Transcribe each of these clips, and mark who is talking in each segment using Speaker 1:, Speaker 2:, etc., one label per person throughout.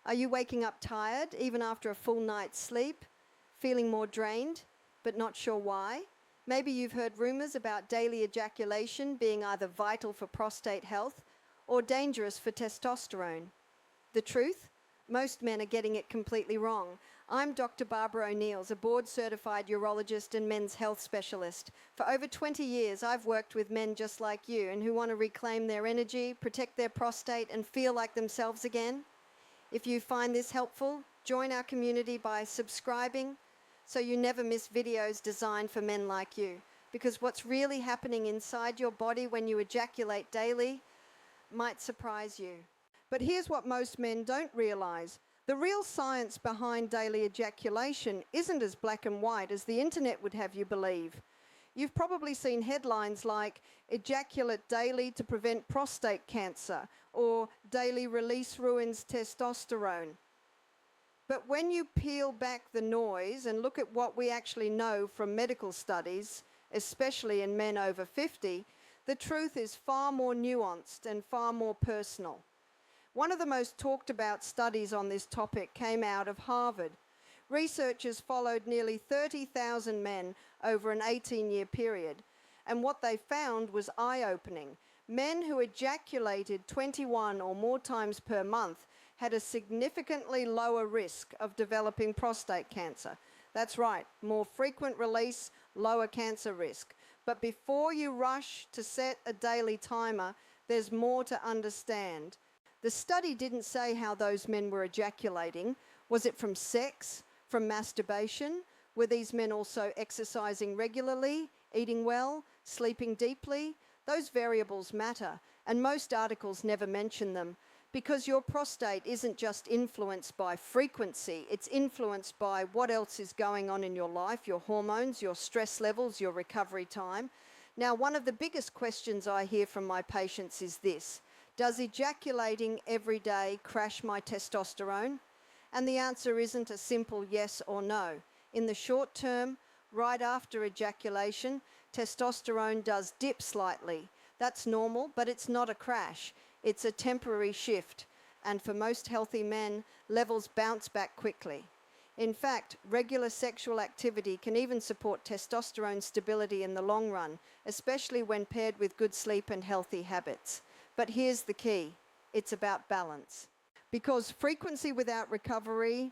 Speaker 1: Are you waking up tired, even after a full night's sleep, feeling more drained, but not sure why? Maybe you've heard rumors about daily ejaculation being either vital for prostate health or dangerous for testosterone. The truth? Most men are getting it completely wrong. I'm Dr. Barbara O'Neills, a board-certified urologist and men's health specialist. For over 20 years, I've worked with men just like you and who want to reclaim their energy, protect their prostate, and feel like themselves again. If you find this helpful, join our community by subscribing so you never miss videos designed for men like you. Because what's really happening inside your body when you ejaculate daily might surprise you. But here's what most men don't realize. The real science behind daily ejaculation isn't as black and white as the internet would have you believe. You've probably seen headlines like, "Ejaculate daily to prevent prostate cancer," or "Daily release ruins testosterone." But when you peel back the noise and look at what we actually know from medical studies, especially in men over 50, the truth is far more nuanced and far more personal. One of the most talked about studies on this topic came out of Harvard. Researchers followed nearly 30,000 men over an 18-year period, and what they found was eye-opening. Men who ejaculated 21 or more times per month had a significantly lower risk of developing prostate cancer. That's right, more frequent release, lower cancer risk. But before you rush to set a daily timer, there's more to understand. The study didn't say how those men were ejaculating. Was it from sex, from masturbation? Were these men also exercising regularly, eating well, sleeping deeply? Those variables matter, and most articles never mention them, because your prostate isn't just influenced by frequency, it's influenced by what else is going on in your life, your hormones, your stress levels, your recovery time. Now, one of the biggest questions I hear from my patients is this: does ejaculating every day crash my testosterone? And the answer isn't a simple yes or no. In the short term, right after ejaculation, testosterone does dip slightly. That's normal, but it's not a crash. It's a temporary shift. And for most healthy men, levels bounce back quickly. In fact, regular sexual activity can even support testosterone stability in the long run, especially when paired with good sleep and healthy habits. But here's the key: it's about balance. Because frequency without recovery,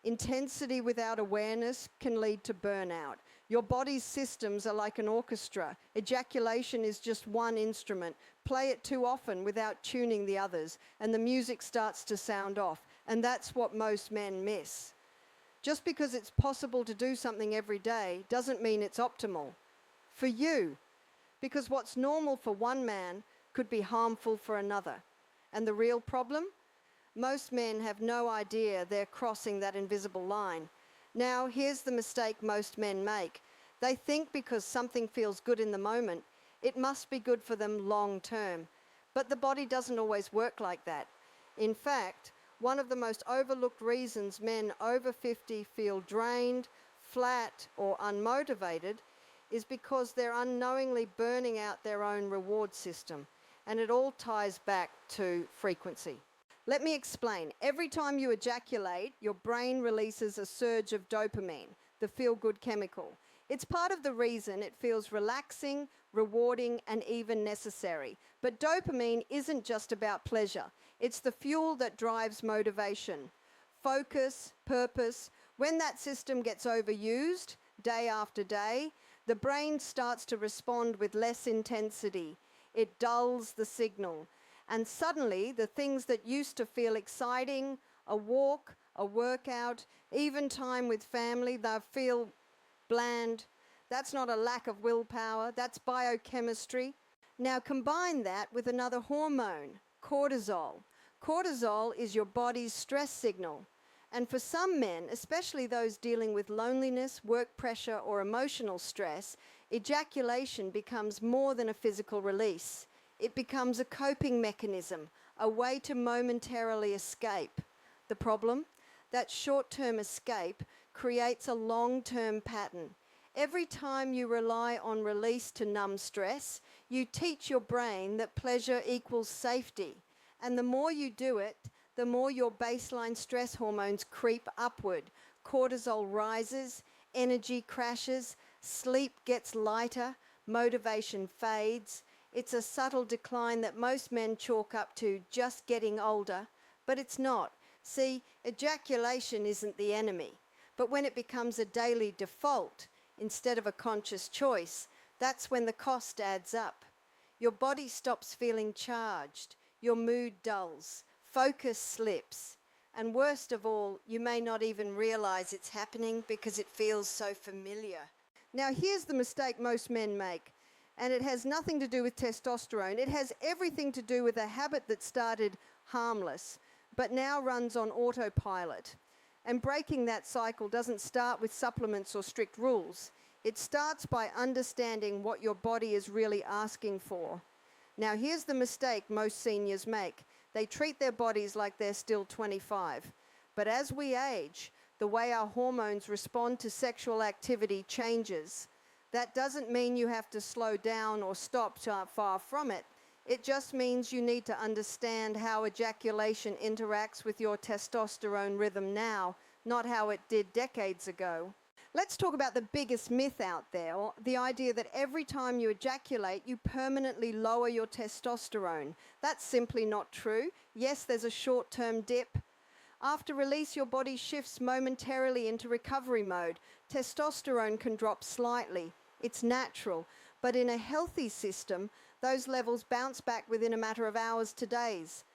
Speaker 1: intensity without awareness can lead to burnout. Your body's systems are like an orchestra. Ejaculation is just one instrument. Play it too often without tuning the others, and the music starts to sound off. And that's what most men miss. Just because it's possible to do something every day doesn't mean it's optimal for you. Because what's normal for one man could be harmful for another. And the real problem? Most men have no idea they're crossing that invisible line. Now, here's the mistake most men make. They think because something feels good in the moment, it must be good for them long term. But the body doesn't always work like that. In fact, one of the most overlooked reasons men over 50 feel drained, flat, or unmotivated is because they're unknowingly burning out their own reward system. And it all ties back to frequency. Let me explain. Every time you ejaculate, your brain releases a surge of dopamine, the feel-good chemical. It's part of the reason it feels relaxing, rewarding, and even necessary. But dopamine isn't just about pleasure. It's the fuel that drives motivation, focus, purpose. When that system gets overused, day after day, the brain starts to respond with less intensity. It dulls the signal. And suddenly, the things that used to feel exciting, a walk, a workout, even time with family, they feel bland. That's not a lack of willpower, that's biochemistry. Now combine that with another hormone, cortisol. Cortisol is your body's stress signal. And for some men, especially those dealing with loneliness, work pressure, or emotional stress, ejaculation becomes more than a physical release. It becomes a coping mechanism, a way to momentarily escape. The problem? That short-term escape creates a long-term pattern. Every time you rely on release to numb stress, you teach your brain that pleasure equals safety. And the more you do it, the more your baseline stress hormones creep upward. Cortisol rises, energy crashes, sleep gets lighter, motivation fades. It's a subtle decline that most men chalk up to just getting older, but it's not. See, ejaculation isn't the enemy, but when it becomes a daily default instead of a conscious choice, that's when the cost adds up. Your body stops feeling charged, your mood dulls, focus slips, and worst of all, you may not even realize it's happening because it feels so familiar. Now, here's the mistake most men make, and it has nothing to do with testosterone. It has everything to do with a habit that started harmless, but now runs on autopilot. And breaking that cycle doesn't start with supplements or strict rules. It starts by understanding what your body is really asking for. Now, here's the mistake most seniors make. They treat their bodies like they're still 25. But as we age, the way our hormones respond to sexual activity changes. That doesn't mean you have to slow down or stop far from it. It just means you need to understand how ejaculation interacts with your testosterone rhythm now, not how it did decades ago. Let's talk about the biggest myth out there, or the idea that every time you ejaculate, you permanently lower your testosterone. That's simply not true. Yes, there's a short-term dip. After release, your body shifts momentarily into recovery mode. Testosterone can drop slightly. It's natural. But in a healthy system, those levels bounce back within a matter of hours to days.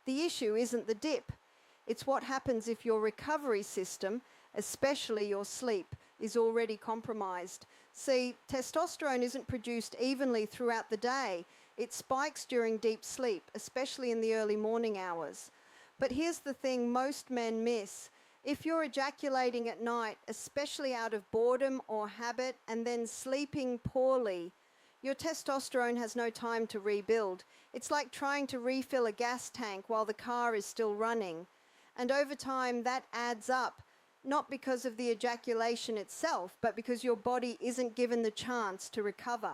Speaker 1: The issue isn't the dip. It's what happens if your recovery system, especially your sleep, is already compromised. See, testosterone isn't produced evenly throughout the day. It spikes during deep sleep, especially in the early morning hours. But here's the thing most men miss. If you're ejaculating at night, especially out of boredom or habit, and then sleeping poorly, your testosterone has no time to rebuild. It's like trying to refill a gas tank while the car is still running. And over time, that adds up, not because of the ejaculation itself, but because your body isn't given the chance to recover.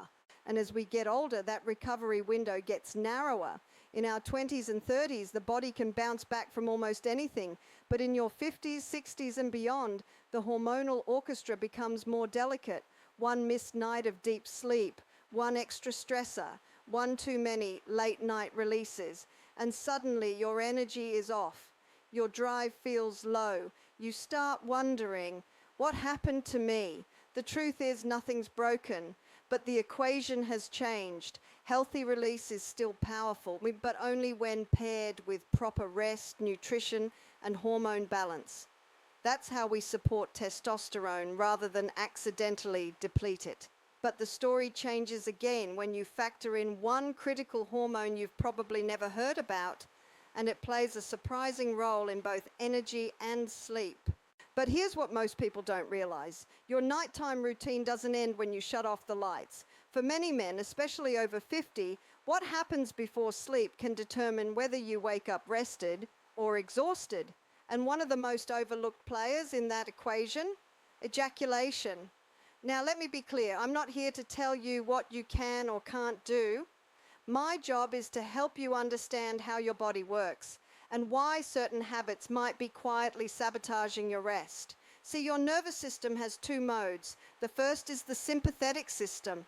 Speaker 1: And as we get older, that recovery window gets narrower. In our 20s and 30s, the body can bounce back from almost anything. But in your 50s, 60s, and beyond, the hormonal orchestra becomes more delicate. One missed night of deep sleep, one extra stressor, one too many late night releases, and suddenly your energy is off. Your drive feels low. You start wondering, what happened to me? The truth is nothing's broken, but the equation has changed. Healthy release is still powerful, but only when paired with proper rest, nutrition, and hormone balance. That's how we support testosterone rather than accidentally deplete it. But the story changes again when you factor in one critical hormone you've probably never heard about, and it plays a surprising role in both energy and sleep. But here's what most people don't realize. Your nighttime routine doesn't end when you shut off the lights. For many men, especially over 50, what happens before sleep can determine whether you wake up rested or exhausted. And one of the most overlooked players in that equation, ejaculation. Now, let me be clear. I'm not here to tell you what you can or can't do. My job is to help you understand how your body works and why certain habits might be quietly sabotaging your rest. See, your nervous system has two modes. The first is the sympathetic system,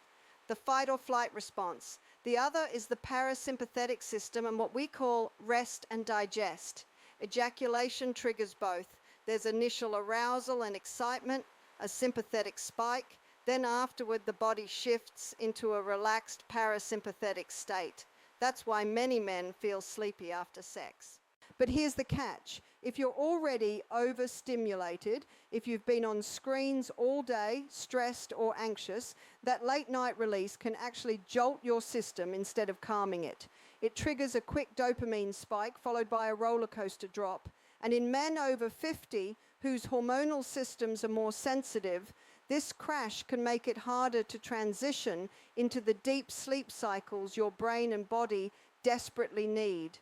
Speaker 1: the fight or flight response. The other is the parasympathetic system and what we call rest and digest. Ejaculation triggers both. There's initial arousal and excitement, a sympathetic spike. Then afterward, the body shifts into a relaxed parasympathetic state. That's why many men feel sleepy after sex. But here's the catch. If you're already overstimulated, if you've been on screens all day, stressed or anxious, that late night release can actually jolt your system instead of calming it. It triggers a quick dopamine spike followed by a roller coaster drop. And in men over 50 whose hormonal systems are more sensitive, this crash can make it harder to transition into the deep sleep cycles your brain and body desperately need.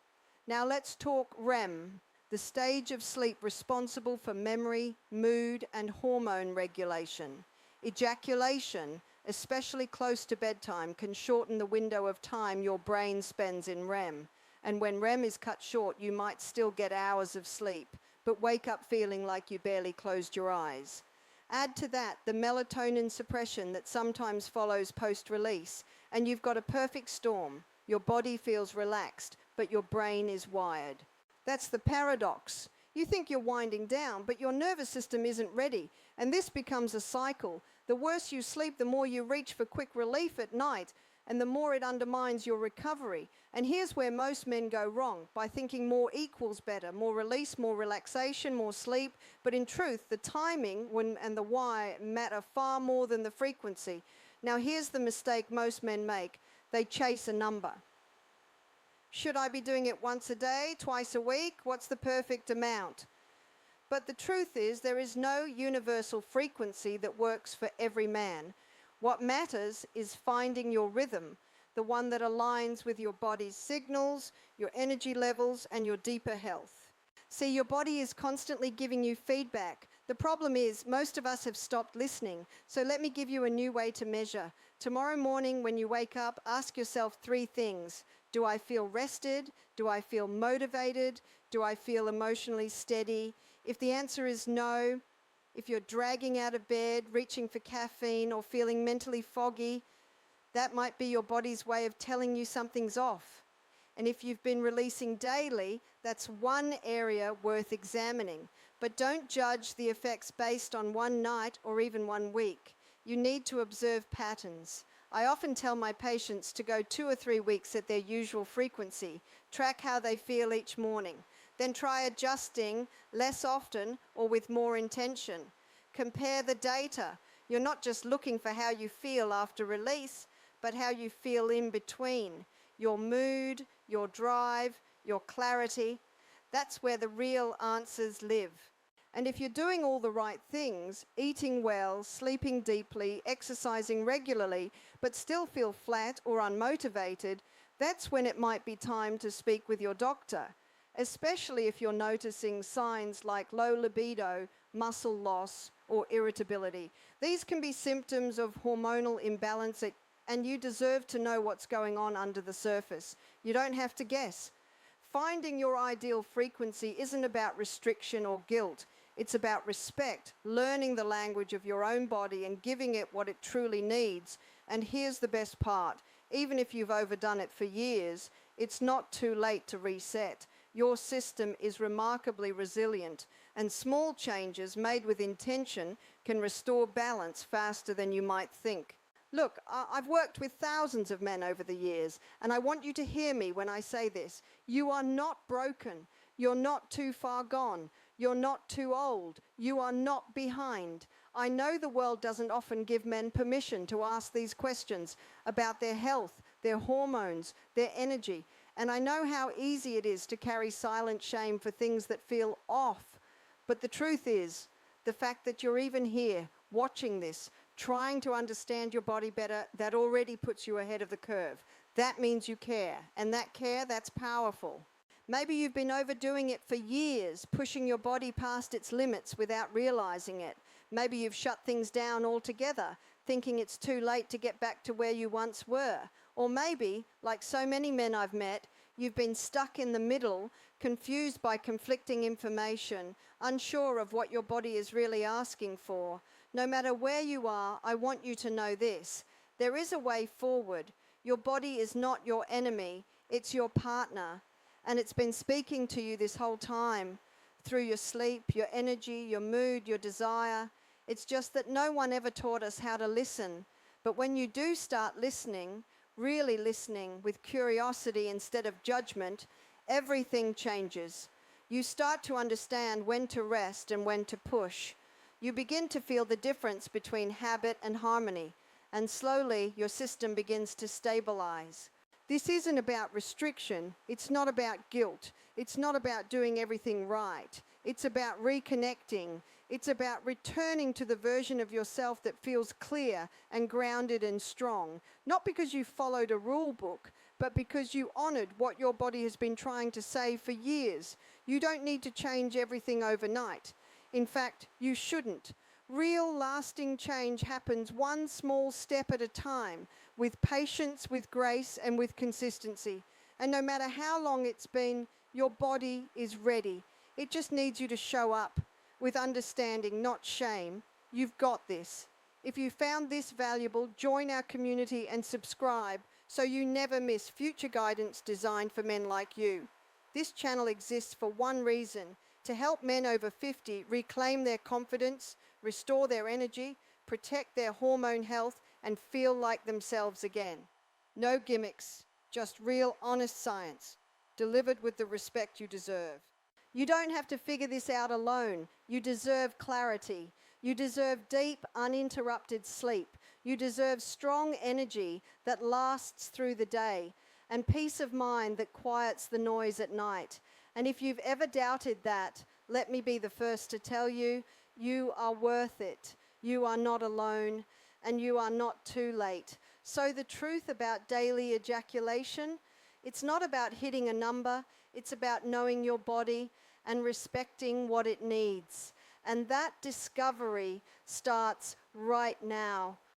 Speaker 1: Now let's talk REM, the stage of sleep responsible for memory, mood, and hormone regulation. Ejaculation, especially close to bedtime, can shorten the window of time your brain spends in REM. And when REM is cut short, you might still get hours of sleep, but wake up feeling like you barely closed your eyes. Add to that the melatonin suppression that sometimes follows post-release, and you've got a perfect storm. Your body feels relaxed, but your brain is wired. That's the paradox. You think you're winding down, but your nervous system isn't ready, and this becomes a cycle. The worse you sleep, the more you reach for quick relief at night, and the more it undermines your recovery. And here's where most men go wrong, by thinking more equals better, more release, more relaxation, more sleep. But in truth, the timing and the why matter far more than the frequency. Now here's the mistake most men make. They chase a number. Should I be doing it once a day, twice a week? What's the perfect amount? But the truth is, there is no universal frequency that works for every man. What matters is finding your rhythm, the one that aligns with your body's signals, your energy levels, and your deeper health. See, your body is constantly giving you feedback. The problem is, most of us have stopped listening. So let me give you a new way to measure. Tomorrow morning, when you wake up, ask yourself 3 things. Do I feel rested? Do I feel motivated? Do I feel emotionally steady? If the answer is no, if you're dragging out of bed, reaching for caffeine, or feeling mentally foggy, that might be your body's way of telling you something's off. And if you've been releasing daily, that's one area worth examining. But don't judge the effects based on one night or even 1 week. You need to observe patterns. I often tell my patients to go 2 or 3 weeks at their usual frequency, track how they feel each morning. Then try adjusting less often or with more intention. Compare the data. You're not just looking for how you feel after release, but how you feel in between. Your mood, your drive, your clarity. That's where the real answers live. And if you're doing all the right things, eating well, sleeping deeply, exercising regularly, but still feel flat or unmotivated, that's when it might be time to speak with your doctor, especially if you're noticing signs like low libido, muscle loss, or irritability. These can be symptoms of hormonal imbalance, and you deserve to know what's going on under the surface. You don't have to guess. Finding your ideal frequency isn't about restriction or guilt. It's about respect, learning the language of your own body and giving it what it truly needs. And here's the best part. Even if you've overdone it for years, it's not too late to reset. Your system is remarkably resilient, and small changes made with intention can restore balance faster than you might think. Look, I've worked with thousands of men over the years, and I want you to hear me when I say this. You are not broken. You're not too far gone. You're not too old. You are not behind. I know the world doesn't often give men permission to ask these questions about their health, their hormones, their energy. And I know how easy it is to carry silent shame for things that feel off. But the truth is, the fact that you're even here, watching this, trying to understand your body better, that already puts you ahead of the curve. That means you care. And that care, that's powerful. Maybe you've been overdoing it for years, pushing your body past its limits without realizing it. Maybe you've shut things down altogether, thinking it's too late to get back to where you once were. Or maybe, like so many men I've met, you've been stuck in the middle, confused by conflicting information, unsure of what your body is really asking for. No matter where you are, I want you to know this. There is a way forward. Your body is not your enemy, it's your partner. And it's been speaking to you this whole time through your sleep, your energy, your mood, your desire. It's just that no one ever taught us how to listen. But when you do start listening, really listening with curiosity instead of judgment, everything changes. You start to understand when to rest and when to push. You begin to feel the difference between habit and harmony, and slowly your system begins to stabilize. This isn't about restriction. It's not about guilt. It's not about doing everything right. It's about reconnecting. It's about returning to the version of yourself that feels clear and grounded and strong. Not because you followed a rule book, but because you honored what your body has been trying to say for years. You don't need to change everything overnight. In fact, you shouldn't. Real lasting change happens one small step at a time, with patience, with grace, and with consistency. And no matter how long it's been, your body is ready. It just needs you to show up with understanding, not shame. You've got this. If you found this valuable, join our community and subscribe so you never miss future guidance designed for men like you. This channel exists for one reason: to help men over 50 reclaim their confidence, restore their energy, protect their hormone health, and feel like themselves again. No gimmicks, just real honest science, delivered with the respect you deserve. You don't have to figure this out alone. You deserve clarity. You deserve deep, uninterrupted sleep. You deserve strong energy that lasts through the day, and peace of mind that quiets the noise at night. And if you've ever doubted that, let me be the first to tell you, you are worth it. You are not alone, and you are not too late. So the truth about daily ejaculation, it's not about hitting a number, it's about knowing your body and respecting what it needs. And that discovery starts right now.